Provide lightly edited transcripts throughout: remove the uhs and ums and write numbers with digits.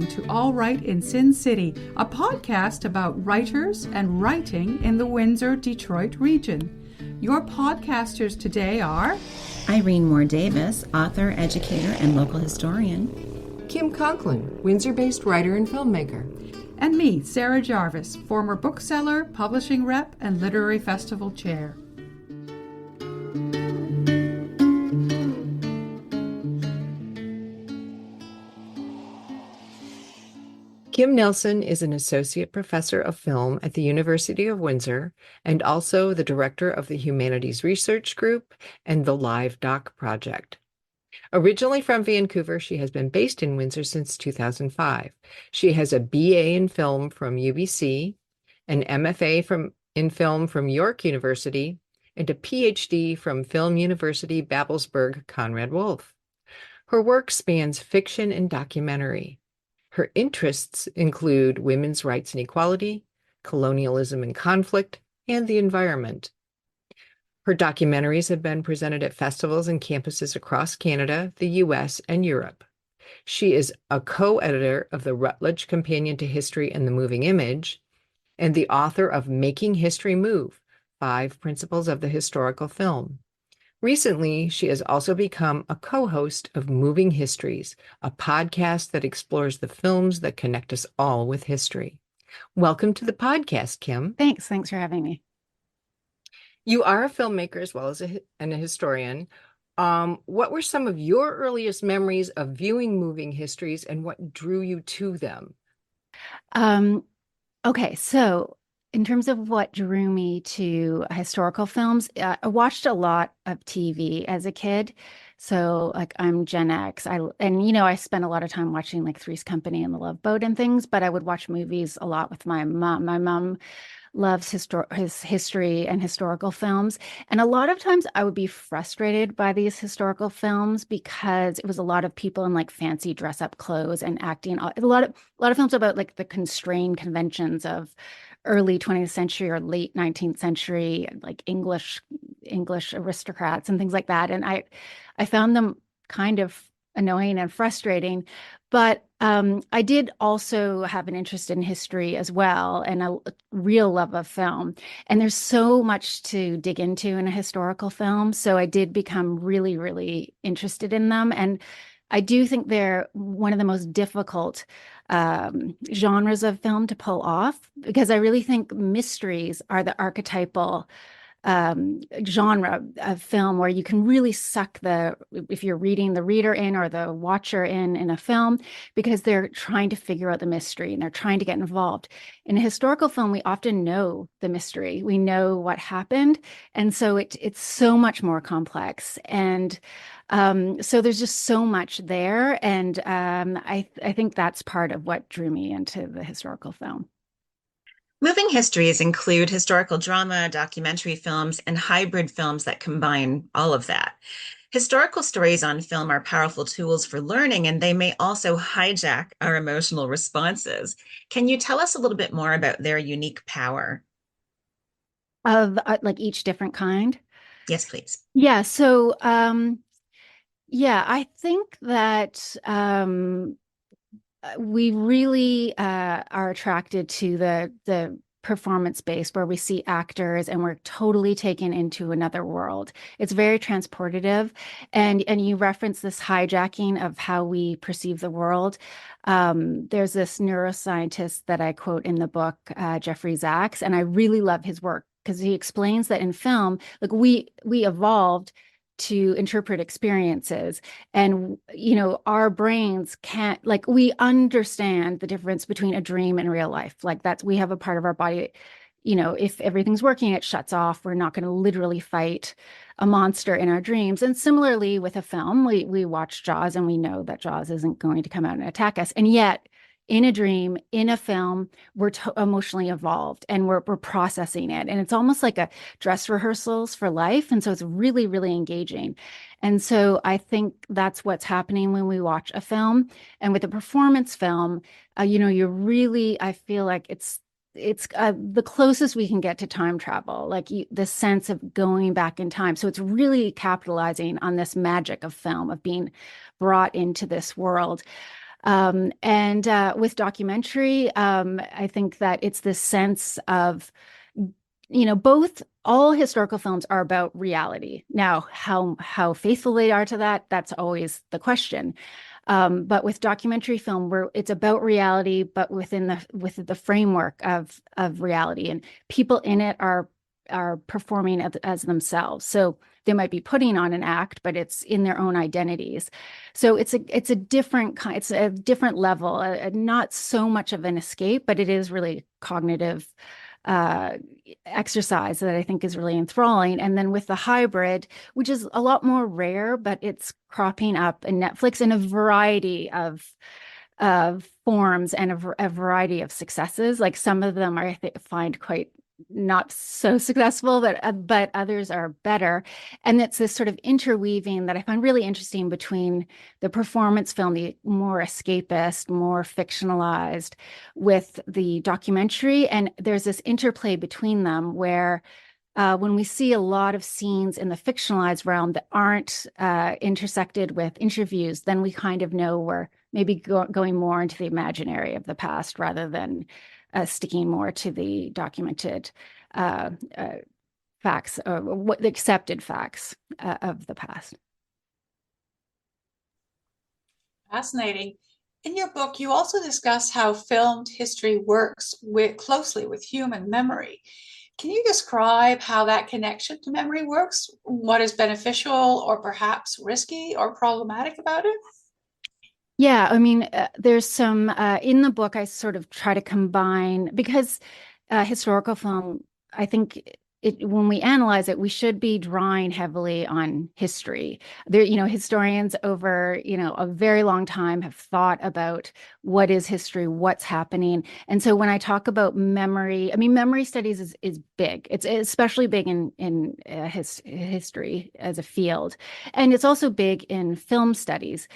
welcome to All Right in Sin City, a podcast about writers and writing in the Windsor-Detroit region. Your podcasters today are Irene Moore Davis, author, educator, and local historian. Kim Conklin, Windsor-based writer and filmmaker. And me, Sarah Jarvis, former bookseller, publishing rep, and literary festival chair. Kim Nelson is an associate professor of film at the University of Windsor and also the director of the Humanities Research Group and the Live Doc Project. Originally from Vancouver, she has been based in Windsor since 2005. She has a BA in film from UBC, an MFA in film from York University, and a PhD from Film University Babelsberg Conrad Wolf. Her work spans fiction and documentary. Her interests include women's rights and equality, colonialism and conflict, and the environment. Her documentaries have been presented at festivals and campuses across Canada, the US, and Europe. She is a co-editor of the Routledge Companion to History and the Moving Image, and the author of Making History Move: 5 Principles of the Historical Film. Recently, she has also become a co-host of Moving Histories, a podcast that explores the films that connect us all with history. Welcome to the podcast, Kim. Thanks for having me. You are a filmmaker as well as a historian. What were some of your earliest memories of viewing Moving Histories and what drew you to them? Okay, so in terms of what drew me to historical films, I watched a lot of TV as a kid. So like I'm Gen X. I spent a lot of time watching like Three's Company and The Love Boat and things, but I would watch movies a lot with my mom. My mom loves his history and historical films. And a lot of times I would be frustrated by these historical films because it was a lot of people in like fancy dress up clothes and acting. A lot of films about like the constrained conventions of early 20th century or late 19th century, like English aristocrats and things like that. And I found them kind of annoying and frustrating. But I did also have an interest in history as well, and a real love of film. And there's so much to dig into in a historical film. So I did become really, really interested in them. And I do think they're one of the most difficult genres of film to pull off, because I really think mysteries are the archetypal genre of film where you can really suck if you're reading the reader in or the watcher in a film, because they're trying to figure out the mystery and they're trying to get involved. In a historical film, we often know the mystery. We know what happened. And so it's so much more complex. And so there's just so much there. And I think that's part of what drew me into the historical film. Moving histories include historical drama, documentary films, and hybrid films that combine all of that. Historical stories on film are powerful tools for learning, and they may also hijack our emotional responses. Can you tell us a little bit more about their unique power? Of like each different kind? Yes, please. Yeah. So, I think that we really are attracted to the performance based, where we see actors and we're totally taken into another world. It's very transportative, and you reference this hijacking of how we perceive the world. There's this neuroscientist that I quote in the book, Jeffrey Sachs, and I really love his work because he explains that in film, like we evolved to interpret experiences, and our brains can't, like, we understand the difference between a dream and real life. Like, that's, we have a part of our body, if everything's working, it shuts off. We're not going to literally fight a monster in our dreams. And similarly with a film, we watch Jaws and we know that Jaws isn't going to come out and attack us, and yet in a dream, in a film, we're emotionally evolved and we're processing it. And it's almost like a dress rehearsals for life. And so it's really, really engaging. And so I think that's what's happening when we watch a film. And with a performance film, you're really, I feel like it's the closest we can get to time travel, like the sense of going back in time. So it's really capitalizing on this magic of film, of being brought into this world. And with documentary, I think that it's this sense of, both all historical films are about reality. Now, how faithful they are to that, that's always the question. But with documentary film, where it's about reality, but within the framework of reality, and people in it are performing as themselves. So they might be putting on an act, but it's in their own identities. So it's a different kind, it's a different level, not so much of an escape, but it is really cognitive exercise that I think is really enthralling. And then with the hybrid, which is a lot more rare, but it's cropping up in Netflix in a variety of forms and a variety of successes. Like some of them I find quite not so successful, but others are better. And it's this sort of interweaving that I find really interesting between the performance film, the more escapist, more fictionalized, with the documentary. And there's this interplay between them where when we see a lot of scenes in the fictionalized realm that aren't intersected with interviews, then we kind of know we're maybe going more into the imaginary of the past rather than sticking more to the documented facts, or what the accepted facts of the past. Fascinating. In your book, you also discuss how filmed history works closely with human memory. Can you describe how that connection to memory works? What is beneficial or perhaps risky or problematic about it? Yeah, I mean, there's some in the book, I sort of try to combine, because historical film, I think when we analyze it, we should be drawing heavily on history. There, historians over, a very long time have thought about what is history, what's happening. And so when I talk about memory, I mean, memory studies is big. It's especially big in history as a field. And it's also big in film studies.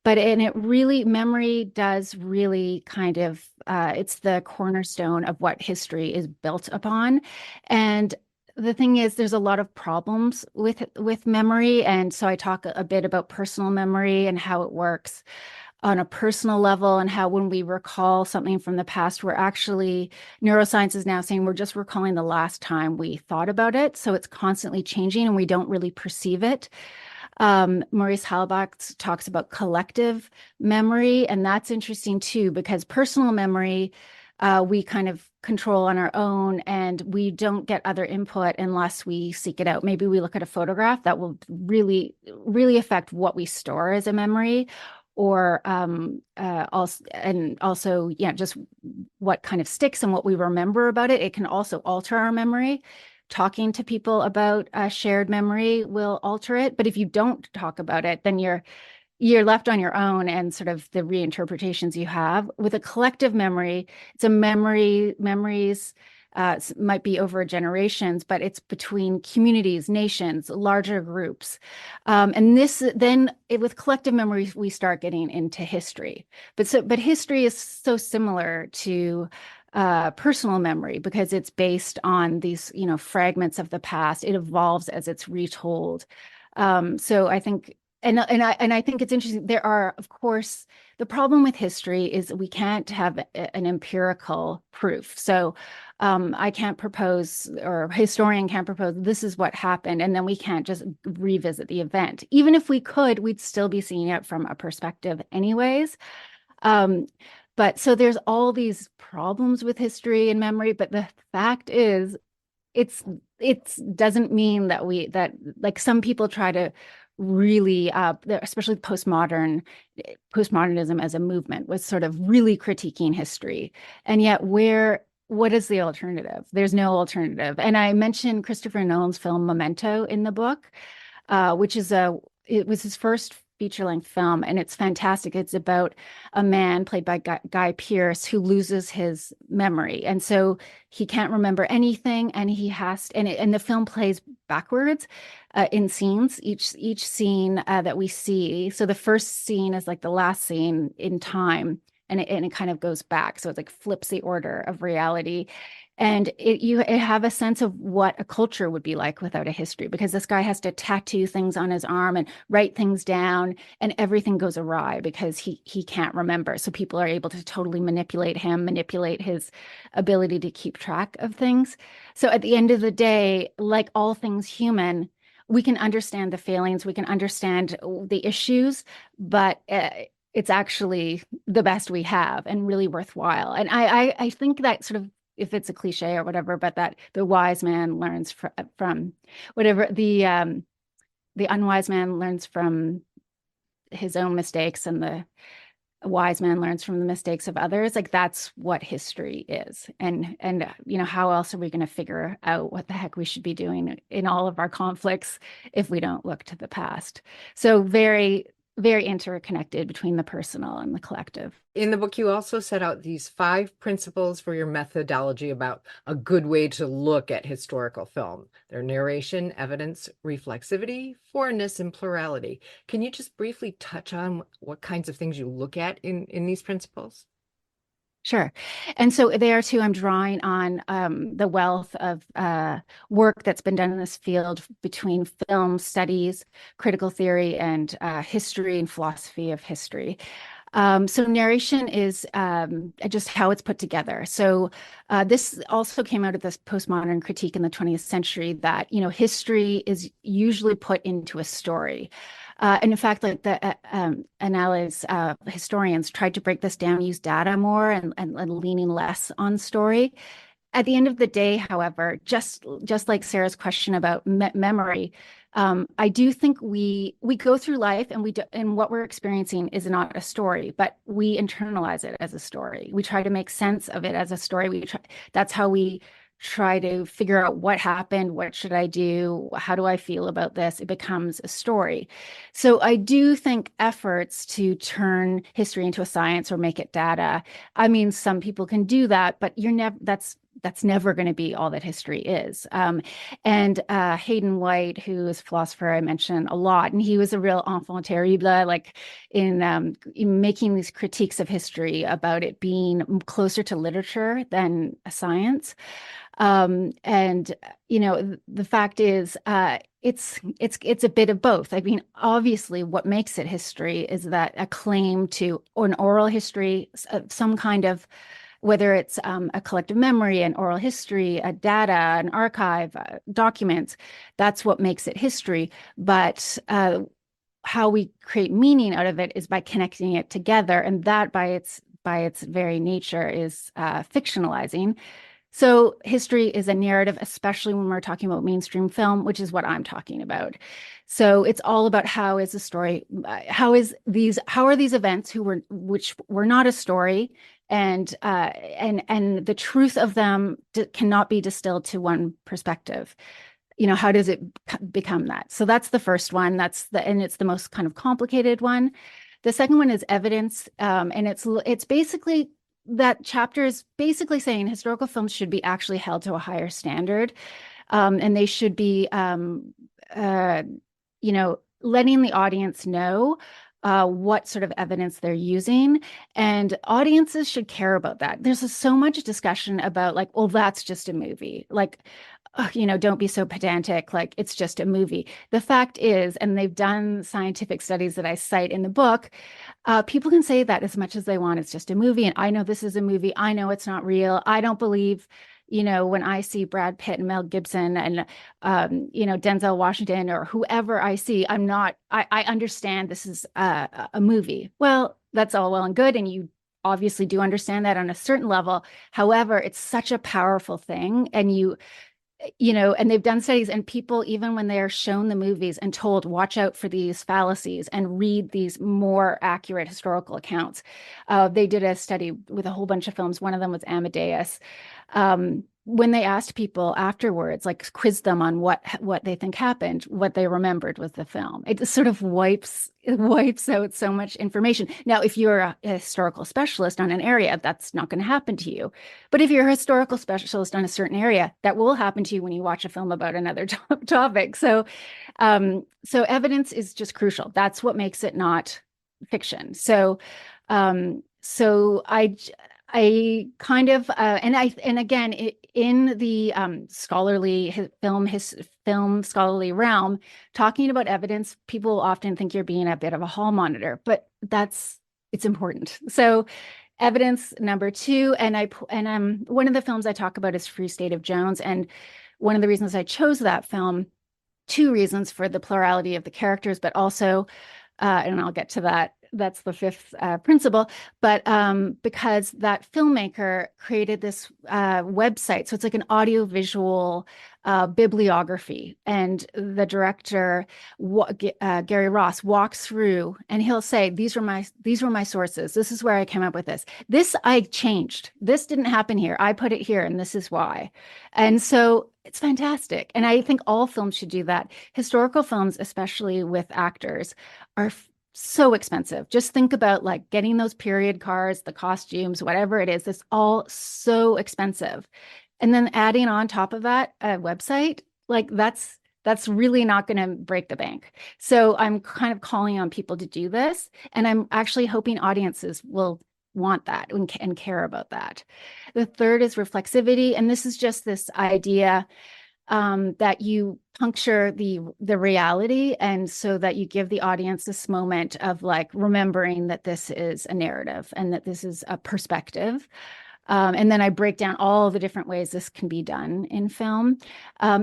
Memory does really kind of, it's the cornerstone of what history is built upon. And the thing is, there's a lot of problems with memory. And so I talk a bit about personal memory and how it works on a personal level, and how when we recall something from the past, neuroscience is now saying we're just recalling the last time we thought about it. So it's constantly changing and we don't really perceive it. Maurice Halbach talks about collective memory, and that's interesting too, because personal memory, we kind of control on our own, and we don't get other input unless we seek it out. Maybe we look at a photograph that will really, really affect what we store as a memory, or also, just what kind of sticks and what we remember about it. It can also alter our memory. Talking to people about shared memory will alter it. But if you don't talk about it, then you're left on your own and sort of the reinterpretations you have. With a collective memory, it's a memories might be over generations, but it's between communities, nations, larger groups. With collective memories, we start getting into history. But history is so similar to personal memory because it's based on these, fragments of the past. It evolves as it's retold. So I think, and I think it's interesting. There are, of course, the problem with history is we can't have an empirical proof. So I can't propose, or a historian can't propose, this is what happened, and then we can't just revisit the event. Even if we could, we'd still be seeing it from a perspective anyways. But so there's all these problems with history and memory, but the fact is, it doesn't mean that like some people try to really, especially postmodernism as a movement was sort of really critiquing history. And yet what is the alternative? There's no alternative. And I mentioned Christopher Nolan's film Memento in the book, which it was his first feature-length film, and it's fantastic. It's about a man played by Guy Pearce who loses his memory, and so he can't remember anything, and and the film plays backwards in scenes. Each scene that we see, so the first scene is like the last scene in time, and it kind of goes back, so it's like flips the order of reality. And you have a sense of what a culture would be like without a history, because this guy has to tattoo things on his arm and write things down, and everything goes awry because he can't remember. So people are able to totally manipulate him, manipulate his ability to keep track of things. So at the end of the day, like all things human, we can understand the failings, we can understand the issues, but it's actually the best we have and really worthwhile. And I think that sort of, if it's a cliche or whatever, but that the wise man learns from whatever the unwise man learns from his own mistakes, and the wise man learns from the mistakes of others. Like, that's what history is. And how else are we going to figure out what the heck we should be doing in all of our conflicts if we don't look to the past? So very, very interconnected between the personal and the collective. In the book, you also set out these 5 principles for your methodology about a good way to look at historical film. Their narration, evidence, reflexivity, foreignness, and plurality. Can you just briefly touch on what kinds of things you look at in these principles? Sure. And so there too, I'm drawing on the wealth of work that's been done in this field between film studies, critical theory, and history and philosophy of history. So narration is just how it's put together. So this also came out of this postmodern critique in the 20th century that, history is usually put into a story. And in fact, like the Annales historians tried to break this down, use data more, and leaning less on story. At the end of the day, however, just like Sarah's question about memory, I do think we go through life, and and what we're experiencing is not a story, but we internalize it as a story. We try to make sense of it as a story. That's how we try to figure out what happened, what should I do, how do I feel about this? It becomes a story. So I do think efforts to turn history into a science or make it data. I mean, some people can do that, but that's never going to be all that history is. And Hayden White, who is a philosopher I mentioned a lot, and he was a real enfant terrible, like in making these critiques of history about it being closer to literature than a science. And the fact is, it's a bit of both. I mean, obviously, what makes it history is that a claim to an oral history, some kind of, whether it's a collective memory, an oral history, a data, an archive, documents, that's what makes it history. But how we create meaning out of it is by connecting it together, and that by its very nature is fictionalizing. So history is a narrative, especially when we're talking about mainstream film, which is what I'm talking about. So it's all about how is the story, how are these events which were not a story, and the truth of them cannot be distilled to one perspective. How does it become that? So that's the first one. And it's the most kind of complicated one. The second one is evidence, and it's basically, that chapter is basically saying historical films should be actually held to a higher standard, and they should be, letting the audience know what sort of evidence they're using, and audiences should care about that. There's so much discussion about, like, well, that's just a movie. Like, don't be so pedantic, like it's just a movie. The fact is, and they've done scientific studies that I cite in the book, people can say that as much as they want. It's just a movie. And I know this is a movie. I know it's not real. I don't believe, when I see Brad Pitt and Mel Gibson and, Denzel Washington or whoever I see, I understand this is a movie. Well, that's all well and good. And you obviously do understand that on a certain level. However, it's such a powerful thing. And and they've done studies, and people, even when they are shown the movies and told, watch out for these fallacies and read these more accurate historical accounts. They did a study with a whole bunch of films. One of them was Amadeus. When they asked people afterwards, like quizzed them on what they think happened, what they remembered was the film. It sort of wipes out so much information. Now, if you're a historical specialist on an area, that's not going to happen to you. But if you're a historical specialist on a certain area, that will happen to you when you watch a film about another topic. So evidence is just crucial. That's what makes it not fiction. So I kind of and again in the film scholarly realm, talking about evidence, people often think you're being a bit of a hall monitor, but it's important. So evidence number two, and one of the films I talk about is Free State of Jones, and one of the reasons I chose that film, two reasons for the plurality of the characters, but also and I'll get to that. That's the fifth principle, but because that filmmaker created this website, so it's like an audiovisual bibliography, and the director Gary Ross walks through, and he'll say, "These were my sources. This is where I came up with this. This I changed. This didn't happen here. I put it here, and this is why." And so it's fantastic, and I think all films should do that. Historical films, especially with actors, are so expensive. Just think about like getting those period cars, the costumes, whatever it is. It's all so expensive. And then adding on top of that a website, like that's really not going to break the bank. So I'm kind of calling on people to do this. And I'm actually hoping audiences will want that and care about that. The third is reflexivity. And this is just this idea that you puncture the reality, and so that you give the audience this moment of like remembering that this is a narrative and that this is a perspective. And then I break down all the different ways this can be done in film.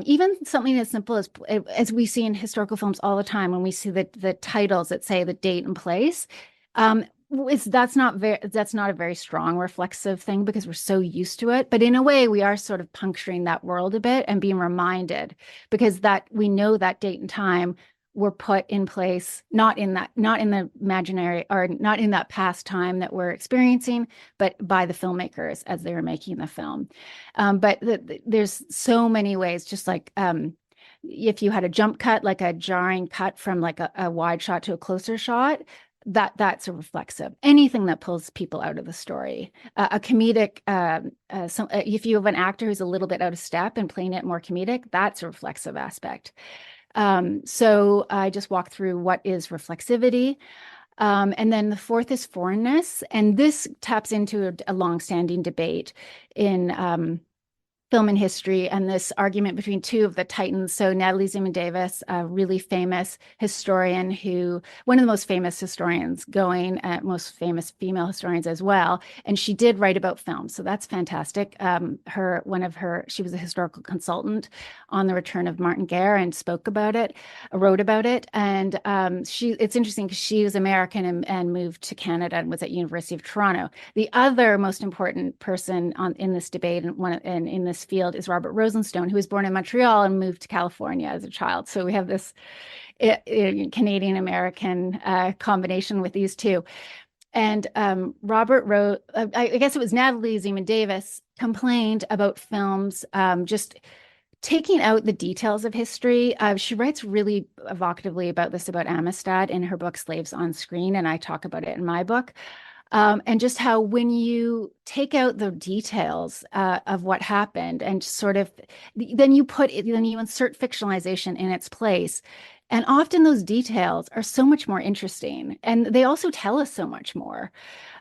Even something as simple as we see in historical films all the time, when we see the titles that say the date and place. That's not a very strong reflexive thing because we're so used to it. But in a way, we are sort of puncturing that world a bit and being reminded, because that we know that date and time were put in place, not in the imaginary, or not in that past time that we're experiencing, but by the filmmakers as they were making the film. But there's so many ways, just like if you had a jump cut, like a jarring cut from like a wide shot to a closer shot, that's a reflexive. Anything that pulls people out of the story, a comedic. If you have an actor who's a little bit out of step and playing it more comedic, that's a reflexive aspect. So I just walked through what is reflexivity. And then the fourth is foreignness. And this taps into a longstanding debate in film and history, and this argument between two of the titans. So Natalie Zeman Davis, a really famous historian, one of the most famous historians going, most famous female historians as well. And she did write about film, so that's fantastic. She was a historical consultant on the return of Martin Guerre and wrote about it. And it's interesting because she was American and moved to Canada and was at University of Toronto. The other most important person in this debate and in this field is Robert Rosenstone, who was born in Montreal and moved to California as a child. So we have this Canadian-American combination with these two. And Robert wrote, I guess it was Natalie Zeman Davis, complained about films just taking out the details of history. She writes really evocatively about this, about Amistad, in her book Slaves on Screen, and I talk about it in my book. And just how when you take out the details of what happened and then you insert fictionalization in its place. And often those details are so much more interesting, and they also tell us so much more.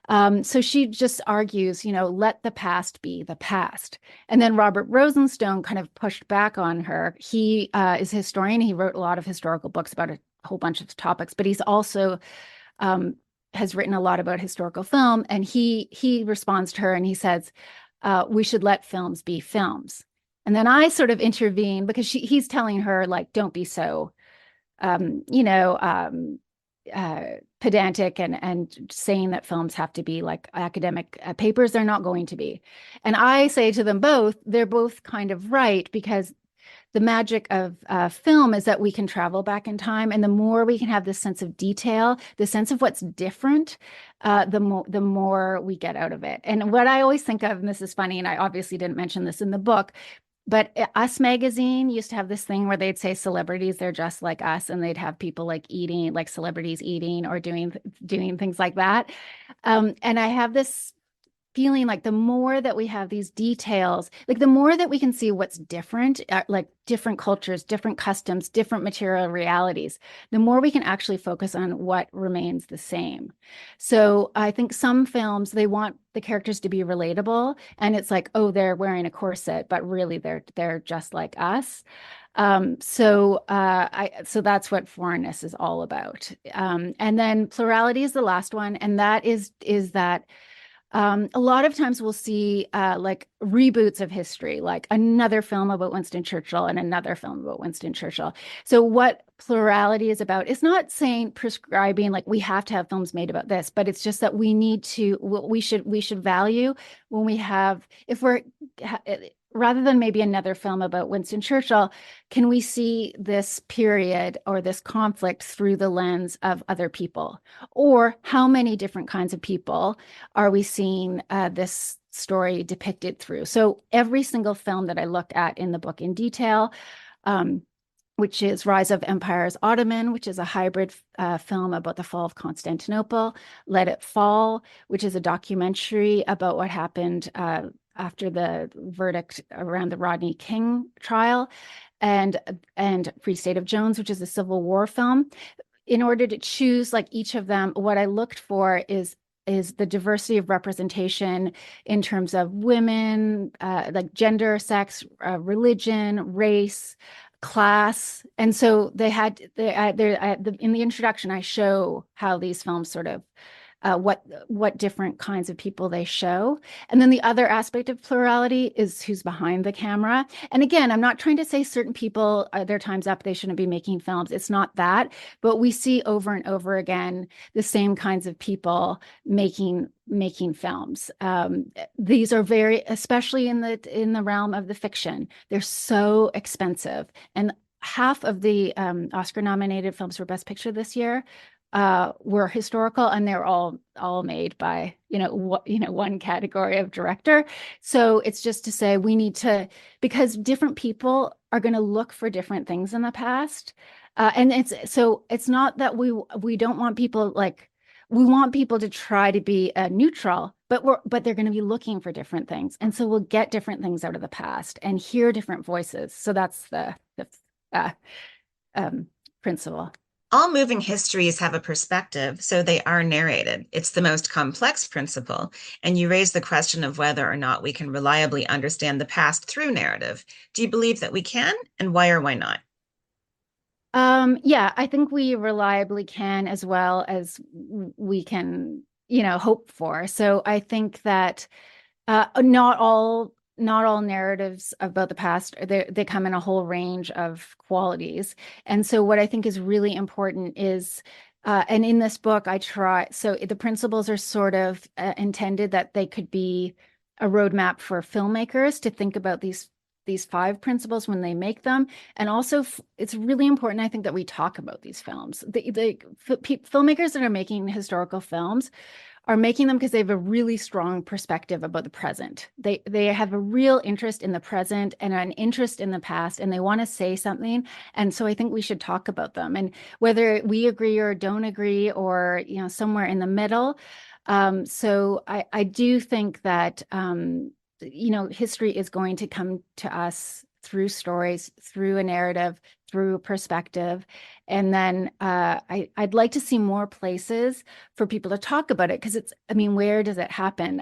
So she just argues, let the past be the past. And then Robert Rosenstone kind of pushed back on her. He is a historian. He wrote a lot of historical books about a whole bunch of topics, but he's also has written a lot about historical film. And he responds to her and he says, we should let films be films. And then I sort of intervene because he's telling her, like, don't be so, pedantic and saying that films have to be like academic papers. They're not going to be. And I say to them both, they're both kind of right, because the magic of film is that we can travel back in time, and the more we can have this sense of detail, the sense of what's different, the more we get out of it. And what I always think of, and this is funny, and I obviously didn't mention this in the book, but Us Magazine used to have this thing where they'd say celebrities, they're just like us, and they'd have people like eating, like celebrities eating or doing things like that. And I have this feeling like the more that we have these details, like the more that we can see what's different, like different cultures, different customs, different material realities, the more we can actually focus on what remains the same. So I think some films, they want the characters to be relatable, and it's like, oh, they're wearing a corset, but really they're just like us. So that's what foreignness is all about. And then plurality is the last one, and that is that a lot of times we'll see like reboots of history, like another film about Winston Churchill and another film about Winston Churchill. So what plurality is about is not saying prescribing like we have to have films made about this, but it's just that we need to, we should value when we have, if we're, rather than maybe another film about Winston Churchill, can we see this period or this conflict through the lens of other people? Or how many different kinds of people are we seeing this story depicted through? So every single film that I look at in the book in detail, which is Rise of Empires Ottoman, which is a hybrid film about the fall of Constantinople, Let It Fall, which is a documentary about what happened after the verdict around the Rodney King trial, and Free State of Jones, which is a Civil War film. In order to choose like each of them, what I looked for is the diversity of representation in terms of women, like gender, sex, religion, race, class. And so in the introduction, I show how these films sort of what different kinds of people they show. And then the other aspect of plurality is who's behind the camera. And again, I'm not trying to say certain people, their time's up, they shouldn't be making films. It's not that, but we see over and over again the same kinds of people making films. These are very, especially in the realm of the fiction, they're so expensive. And half of the Oscar-nominated films for Best Picture this year were historical, and they're all made by one category of director. So it's just to say we need to, because different people are going to look for different things in the past, and it's not that we don't want people, like we want people to try to be neutral, but they're going to be looking for different things, and so we'll get different things out of the past and hear different voices. So that's the principle. All moving histories have a perspective, so they are narrated. It's the most complex principle, and you raise the question of whether or not we can reliably understand the past through narrative. Do you believe that we can, and why or why not? Yeah, I think we reliably can, as well as we can, hope for. So I think that not all narratives about the past, they come in a whole range of qualities. And so what I think is really important is, and in this book, so the principles are sort of intended that they could be a roadmap for filmmakers to think about these 5 principles when they make them. And also it's really important, I think, that we talk about these films. The filmmakers that are making historical films are making them because they have a really strong perspective about the present. They have a real interest in the present and an interest in the past, and they want to say something. And so I think we should talk about them. And whether we agree or don't agree, or somewhere in the middle. So I do think that history is going to come to us through stories, through a narrative, through a perspective. And then I'd like to see more places for people to talk about it, because where does it happen?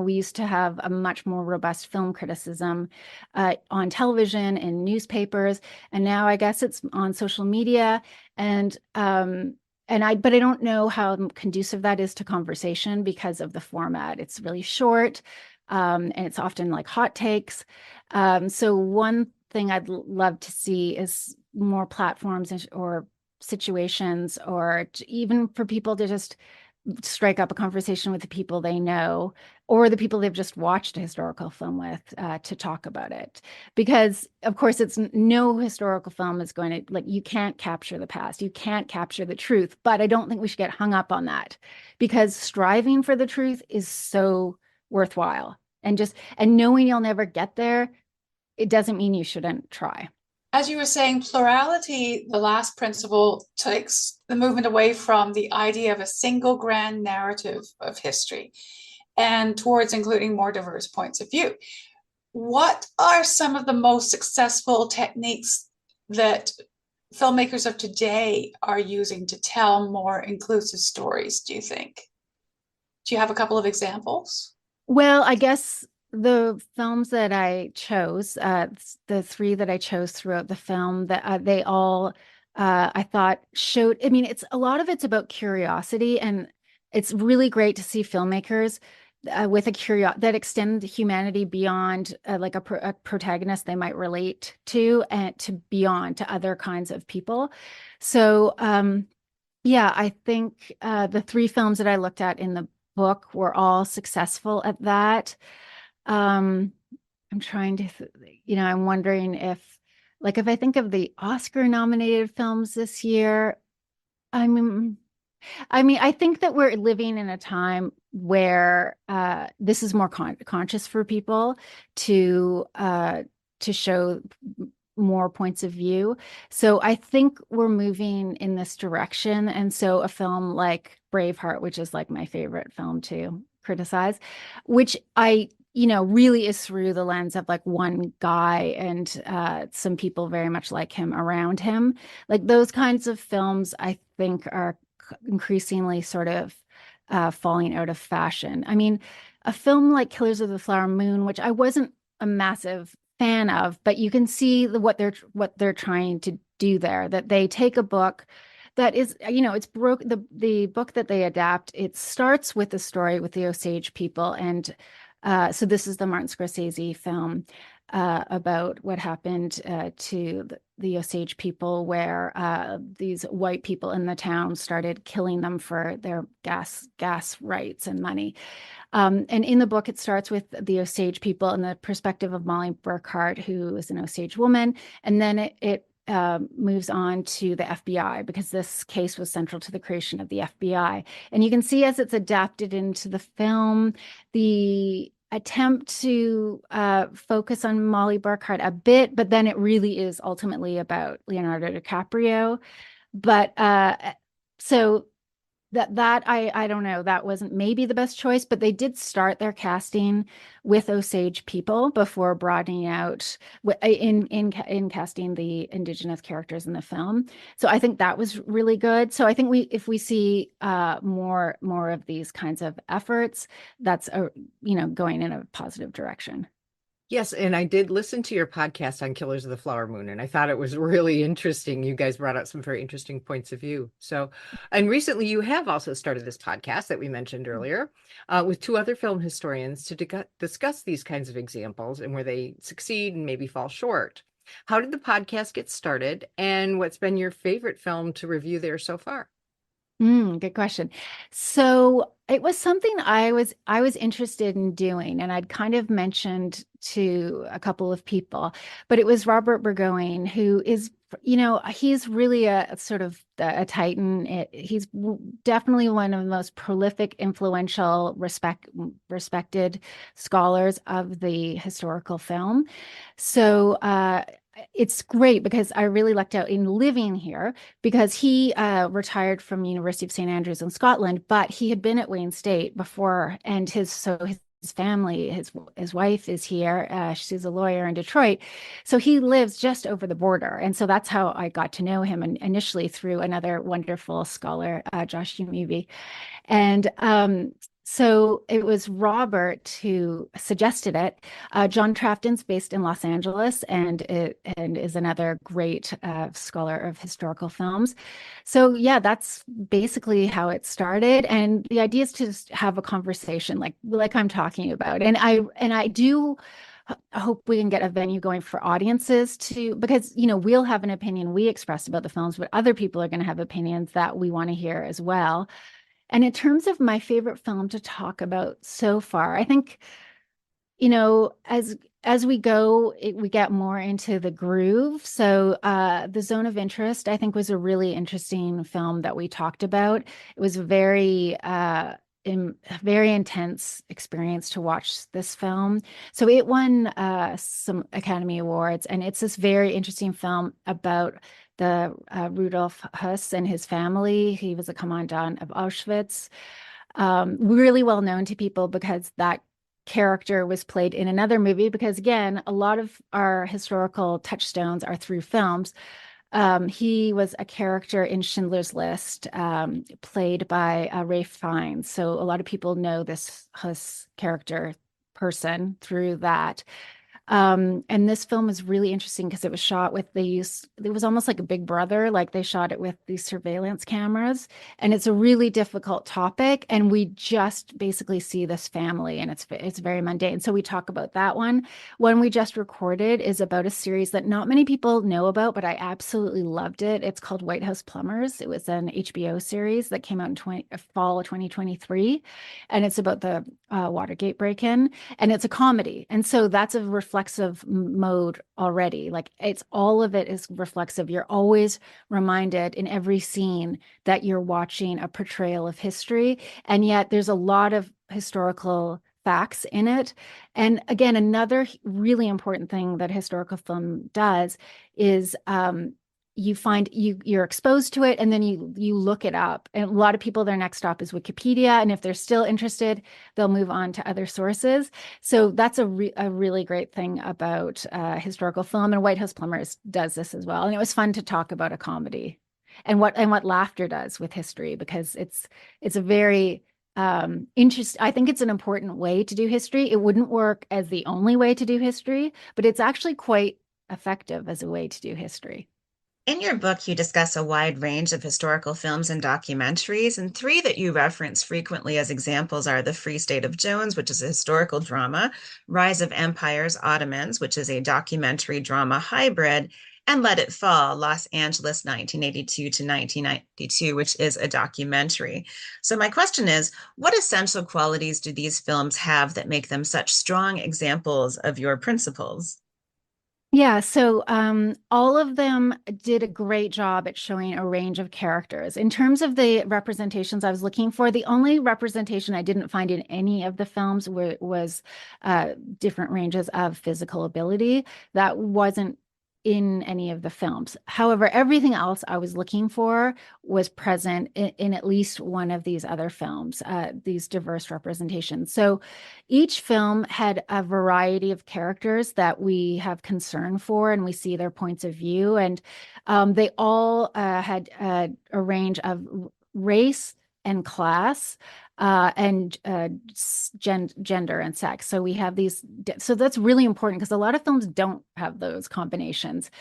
We used to have a much more robust film criticism on television and newspapers, and now I guess it's on social media. But I don't know how conducive that is to conversation because of the format. It's really short, and it's often like hot takes. So one thing I'd love to see is more platforms or situations, or even for people to just strike up a conversation with the people they know, or the people they've just watched a historical film with, to talk about it. Because of course, no historical film is going to, you can't capture the past, you can't capture the truth, but I don't think we should get hung up on that, because striving for the truth is so worthwhile. And knowing you'll never get there, it doesn't mean you shouldn't try. As you were saying, plurality, the last principle, takes the movement away from the idea of a single grand narrative of history. and towards including more diverse points of view. What are some of the most successful techniques that filmmakers of today are using to tell more inclusive stories, do you think? Do you have a couple of examples? Well, I guess the films that I chose, the three that I chose throughout the film, that they all, I thought showed. I mean, it's a lot of it's about curiosity, and it's really great to see filmmakers with a curiosity that extend humanity beyond like a protagonist they might relate to, and to beyond to other kinds of people. So, yeah, I think the three films that I looked at in the book were all successful at that. Um, I'm trying to, I'm wondering if, like, if I think of the Oscar nominated films this year, I mean, I think that we're living in a time where this is more conscious for people to show more points of view. So I think we're moving in this direction. And so a film like Braveheart, which is like my favorite film to criticize, which really is through the lens of like one guy and some people very much like him around him. Like those kinds of films, I think, are increasingly sort of falling out of fashion. I mean, a film like Killers of the Flower Moon, which I wasn't a massive fan of, but you can see what they're trying to do there, that they take a book that is, it's broke the book that they adapt. It starts with the story with the Osage people. And so this is the Martin Scorsese film about what happened to the Osage people, where these white people in the town started killing them for their gas rights and money. And in the book, it starts with the Osage people and the perspective of Molly Burkhart, who is an Osage woman. And then it moves on to the FBI, because this case was central to the creation of the FBI. And you can see as it's adapted into the film, the attempt to focus on Molly Burkhart a bit, but then it really is ultimately about Leonardo DiCaprio. But so that I don't know, that wasn't maybe the best choice, but they did start their casting with Osage people before broadening out in casting the Indigenous characters in the film. So I think that was really good. So I think if we see more of these kinds of efforts, that's going in a positive direction. Yes, and I did listen to your podcast on Killers of the Flower Moon, and I thought it was really interesting. You guys brought out some very interesting points of view. So, and recently you have also started this podcast that we mentioned earlier with two other film historians to discuss these kinds of examples and where they succeed and maybe fall short. How did the podcast get started, and what's been your favorite film to review there so far? Good question. So it was something I was interested in doing, and I'd kind of mentioned to a couple of people, but it was Robert Burgoyne, who is, he's really a sort of a titan. He's definitely one of the most prolific, influential, respected scholars of the historical film. So it's great because I really lucked out in living here, because he retired from University of St. Andrews in Scotland, but he had been at Wayne State before, and his family, his wife is here. She's a lawyer in Detroit, so he lives just over the border, and so that's how I got to know him, and initially through another wonderful scholar, Josh Umubi. And so it was Robert who suggested it. John Trafton's based in Los Angeles and is another great scholar of historical films. So yeah, that's basically how it started. And the idea is to just have a conversation like I'm talking about. And I do hope we can get a venue going for audiences because we'll have an opinion we express about the films, but other people are going to have opinions that we want to hear as well. And in terms of my favorite film to talk about so far, I think, as we go, we get more into the groove. So The Zone of Interest, I think, was a really interesting film that we talked about. It was a very intense experience to watch this film. So it won some Academy Awards, and it's this very interesting film about the Rudolf Höss and his family. He was a commandant of Auschwitz. really well known to people because that character was played in another movie. Because again, a lot of our historical touchstones are through films. He was a character in Schindler's List, played by Ralph Fiennes. So a lot of people know this character person through that. And this film is really interesting because it was shot with it was almost like a Big Brother, like they shot it with these surveillance cameras. And it's a really difficult topic. And we just basically see this family and it's very mundane. So we talk about that one. One we just recorded is about a series that not many people know about, but I absolutely loved it. It's called White House Plumbers. It was an HBO series that came out in fall of 2023. And it's about the Watergate break-in, and it's a comedy. And so that's a reflexive mode already. Like it's all of it is reflexive. You're always reminded in every scene that you're watching a portrayal of history. And yet there's a lot of historical facts in it. And again, another really important thing that historical film does is you find you're exposed to it and then you look it up. And a lot of people, their next stop is Wikipedia. And if they're still interested, they'll move on to other sources. So that's a really great thing about historical film. And White House Plumbers does this as well. And it was fun to talk about a comedy and what laughter does with history, because it's a very interesting. I think it's an important way to do history. It wouldn't work as the only way to do history, but it's actually quite effective as a way to do history. In your book, you discuss a wide range of historical films and documentaries, and three that you reference frequently as examples are The Free State of Jones, which is a historical drama, Rise of Empires, Ottomans, which is a documentary drama hybrid, and Let It Fall, Los Angeles, 1982 to 1992, which is a documentary. So my question is, what essential qualities do these films have that make them such strong examples of your principles? Yeah, so all of them did a great job at showing a range of characters. In terms of the representations I was looking for, the only representation I didn't find in any of the films was different ranges of physical ability. That wasn't in any of the films. However, everything else I was looking for was present in at least one of these other films, these diverse representations. So each film had a variety of characters that we have concern for, and we see their points of view. And they all had a range of race and class, and gender and sex. So we have these. So that's really important because a lot of films don't have those combinations.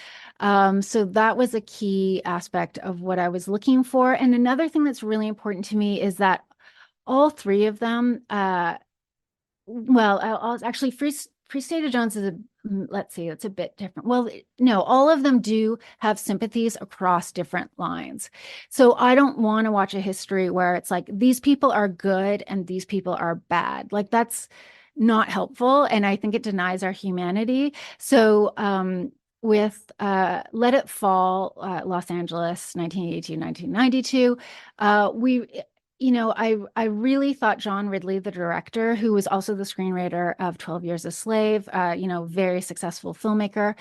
So that was a key aspect of what I was looking for. And another thing that's really important to me is that all three of them, actually, Free State of Jones is let's see, it's a bit different. Well, no, all of them do have sympathies across different lines. So I don't want to watch a history where it's like, these people are good and these people are bad. Like that's not helpful. And I think it denies our humanity. So with Let It Fall, Los Angeles, 1982, 1992, I really thought John Ridley, the director, who was also the screenwriter of 12 Years a Slave, very successful filmmaker,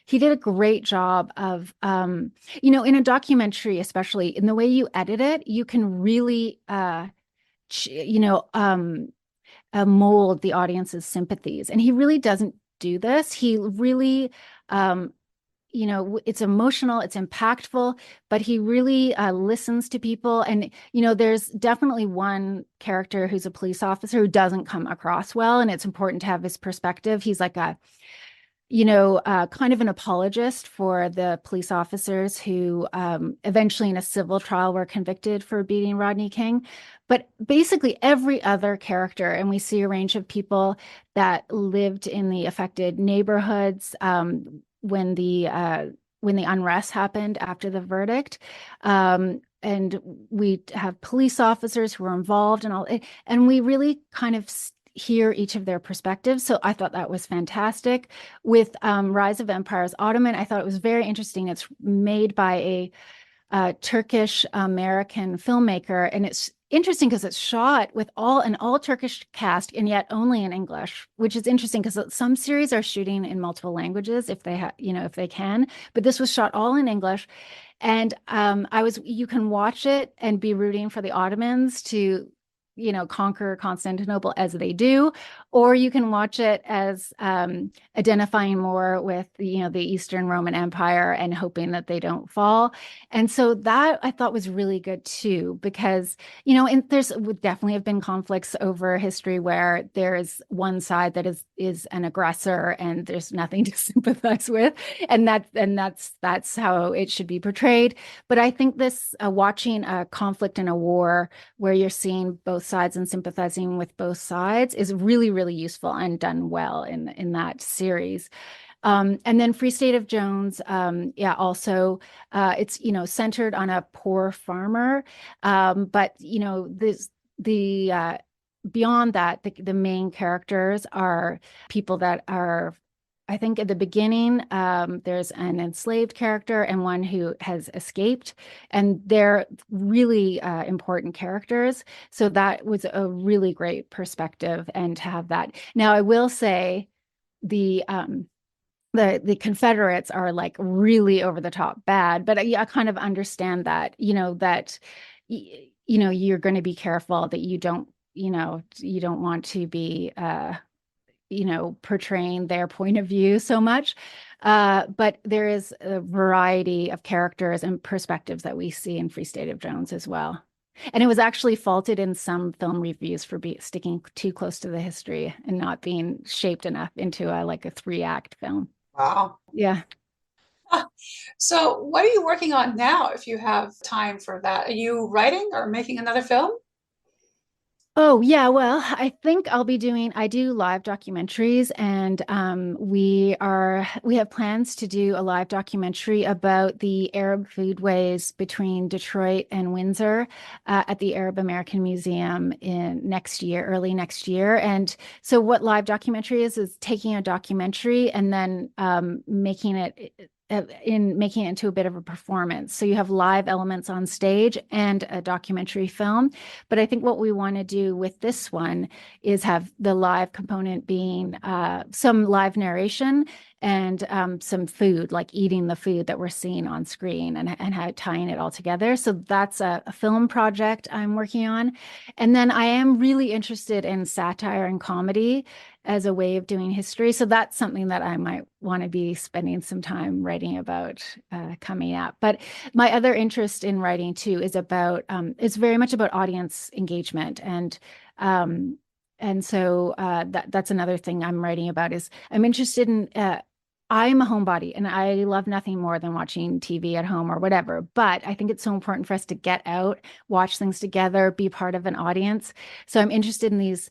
he did a great job of, in a documentary, especially in the way you edit it, you can really, mold the audience's sympathies. And he really doesn't do this. He really, it's emotional, it's impactful, but he really listens to people. And, there's definitely one character who's a police officer who doesn't come across well, and it's important to have his perspective. He's like kind of an apologist for the police officers who eventually in a civil trial were convicted for beating Rodney King. But basically every other character, and we see a range of people that lived in the affected neighborhoods, when the unrest happened after the verdict, and we have police officers who are involved and all, and we really kind of hear each of their perspectives. So I thought that was fantastic. With Rise of Empires, Ottoman, I thought it was very interesting. It's made by a Turkish American filmmaker, and it's interesting because it's shot with an all Turkish cast and yet only in English, which is interesting because some series are shooting in multiple languages if they if they can, but this was shot all in English. And you can watch it and be rooting for the Ottomans to conquer Constantinople as they do, or you can watch it as identifying more with the Eastern Roman Empire and hoping that they don't fall. And so that I thought was really good too, because and there's would definitely have been conflicts over history where there is one side that is an aggressor and there's nothing to sympathize with, and that's how it should be portrayed. But I think this watching a conflict in a war where you're seeing both sides and sympathizing with both sides is really, really useful and done well in that series. And then Free State of Jones, also it's centered on a poor farmer, but beyond that, the main characters are people that are, I think at the beginning, there's an enslaved character and one who has escaped, and they're really important characters. So that was a really great perspective, and to have that. Now, I will say the Confederates are like really over the top bad, but I kind of understand that, you're going to be careful that you don't want to be portraying their point of view so much. But there is a variety of characters and perspectives that we see in Free State of Jones as well. And it was actually faulted in some film reviews for sticking too close to the history and not being shaped enough into a 3-act film. Wow. Yeah. So what are you working on now if you have time for that? Are you writing or making another film? Oh, yeah. Well, I think I do live documentaries, and we have plans to do a live documentary about the Arab foodways between Detroit and Windsor at the Arab American Museum early next year. And so what live documentary is taking a documentary and then making it into a bit of a performance. So you have live elements on stage and a documentary film. But I think what we want to do with this one is have the live component being some live narration and some food, like eating the food that we're seeing on screen, and how tying it all together. So that's a film project I'm working on. And then I am really interested in satire and comedy as a way of doing history. So that's something that I might want to be spending some time writing about coming up. But my other interest in writing too is very much about audience engagement. And so that's another thing I'm writing about. Is I'm interested in I'm a homebody and I love nothing more than watching TV at home or whatever. But I think it's so important for us to get out, watch things together, be part of an audience. So I'm interested in these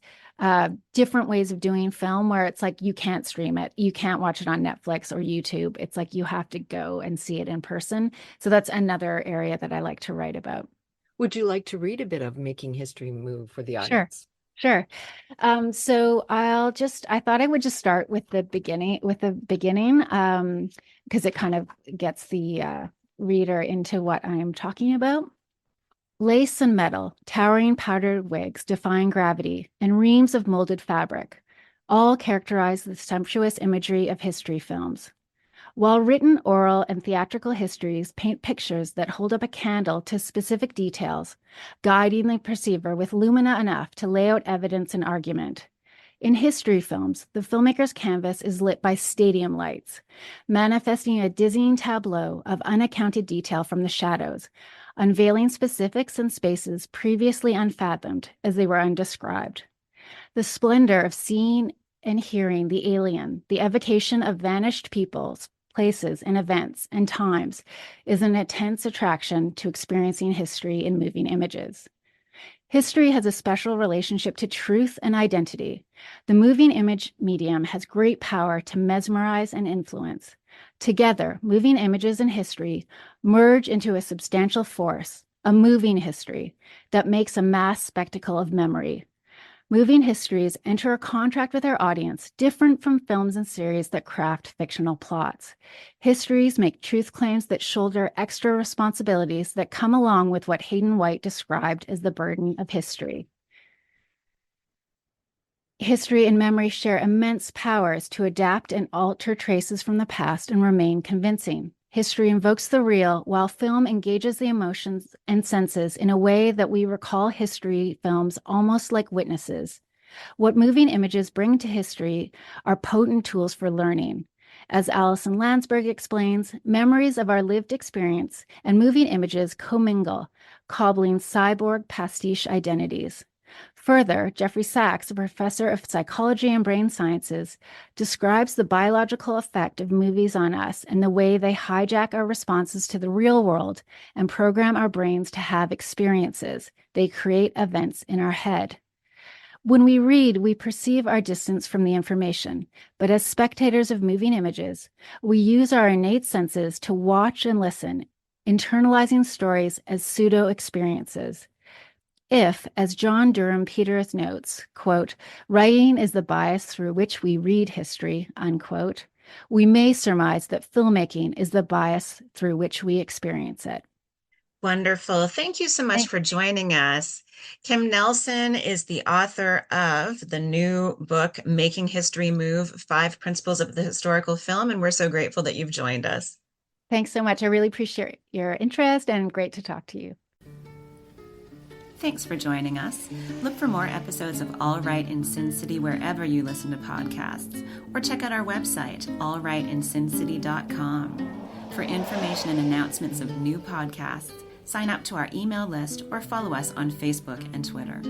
different ways of doing film where it's like you can't stream it. You can't watch it on Netflix or YouTube. It's like you have to go and see it in person. So that's another area that I like to write about. Would you like to read a bit of Making History Move for the Sure. audience? Sure. So I thought I would just start with the beginning, because it kind of gets the reader into what I'm talking about. Lace and metal, towering powdered wigs defying gravity, and reams of molded fabric, all characterize the sumptuous imagery of history films. While written, oral, and theatrical histories paint pictures that hold up a candle to specific details, guiding the perceiver with lumina enough to lay out evidence and argument. In history films, the filmmaker's canvas is lit by stadium lights, manifesting a dizzying tableau of unaccounted detail from the shadows, unveiling specifics and spaces previously unfathomed as they were undescribed. The splendor of seeing and hearing the alien, the evocation of vanished peoples, places, and events and times is an intense attraction to experiencing history in moving images. History has a special relationship to truth and identity. The moving image medium has great power to mesmerize and influence. Together, moving images and history merge into a substantial force, a moving history that makes a mass spectacle of memory. Moving histories enter a contract with their audience different from films and series that craft fictional plots. Histories make truth claims that shoulder extra responsibilities that come along with what Hayden White described as the burden of history. History and memory share immense powers to adapt and alter traces from the past and remain convincing. History invokes the real, while film engages the emotions and senses in a way that we recall history films almost like witnesses. What moving images bring to history are potent tools for learning. As Alison Landsberg explains, memories of our lived experience and moving images commingle, cobbling cyborg pastiche identities. Further, Jeffrey Sachs, a professor of psychology and brain sciences, describes the biological effect of movies on us and the way they hijack our responses to the real world and program our brains to have experiences. They create events in our head. When we read, we perceive our distance from the information, but as spectators of moving images, we use our innate senses to watch and listen, internalizing stories as pseudo-experiences. If, as John Durham Peters notes, quote, writing is the bias through which we read history, unquote, we may surmise that filmmaking is the bias through which we experience it. Wonderful. Thank you so much for joining us. Kim Nelson is the author of the new book, Making History Move, 5 Principles of the Historical Film, and we're so grateful that you've joined us. Thanks so much. I really appreciate your interest and great to talk to you. Thanks for joining us. Look for more episodes of All Right in Sin City wherever you listen to podcasts, or check out our website, allrightinsincity.com. For information and announcements of new podcasts, sign up to our email list or follow us on Facebook and Twitter.